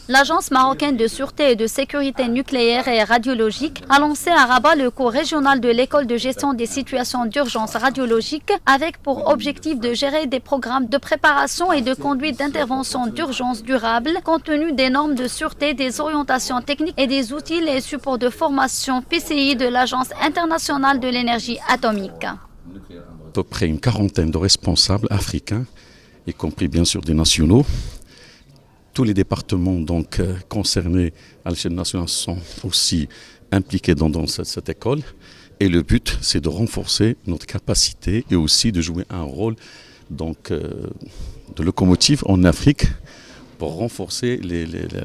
L'Agence marocaine de sûreté et de sécurité nucléaire et radiologique a lancé à Rabat le cours régional de l'école de gestion des situations d'urgence radiologique avec pour objectif de gérer des programmes de préparation et de conduite d'intervention d'urgence durable compte tenu des normes de sûreté, des orientations techniques et des outils et supports de formation PCI de l'Agence internationale de l'énergie atomique. À peu près une quarantaine de responsables africains, y compris bien sûr des nationaux. Tous les départements concernés à l'échelle nationale sont aussi impliqués dans cette école. Et le but, c'est de renforcer notre capacité et aussi de jouer un rôle de locomotive en Afrique pour renforcer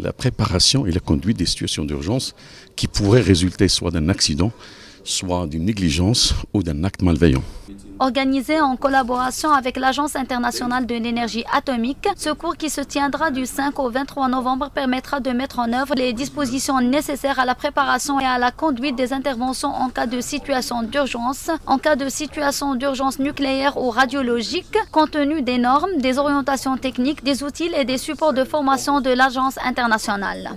la préparation et la conduite des situations d'urgence qui pourraient résulter soit d'un accident, soit d'une négligence ou d'un acte malveillant. Organisé en collaboration avec l'Agence internationale de l'énergie atomique, ce cours qui se tiendra du 5 au 23 novembre permettra de mettre en œuvre les dispositions nécessaires à la préparation et à la conduite des interventions en cas de situation d'urgence, en cas de situation d'urgence nucléaire ou radiologique, compte tenu des normes, des orientations techniques, des outils et des supports de formation de l'Agence internationale.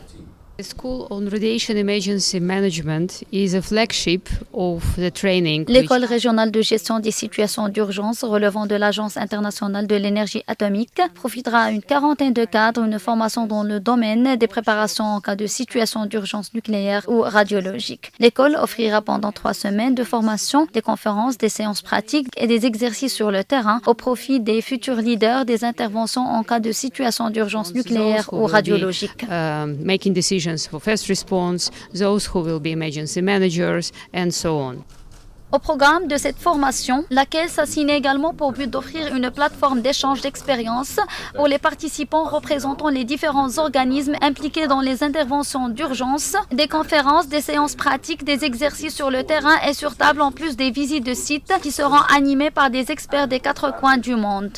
The School on Radiation Emergency Management is a flagship of the training. L'école régionale de gestion des situations d'urgence relevant de l'Agence internationale de l'énergie atomique profitera à une quarantaine de cadres une formation dans le domaine des préparations en cas de situation d'urgence nucléaire ou radiologique. L'école offrira pendant 3 semaines de formation, des conférences, des séances pratiques et des exercices sur le terrain au profit des futurs leaders des interventions en cas de situation d'urgence nucléaire ou radiologique. Making decisions for first response, those who will be emergency managers, and so on. Au programme de cette formation, laquelle s'assigne également pour but d'offrir une plateforme d'échange d'expériences pour les participants représentant les différents organismes impliqués dans les interventions d'urgence, des conférences, des séances pratiques, des exercices sur le terrain et sur table en plus des visites de sites qui seront animées par des experts des 4 coins du monde.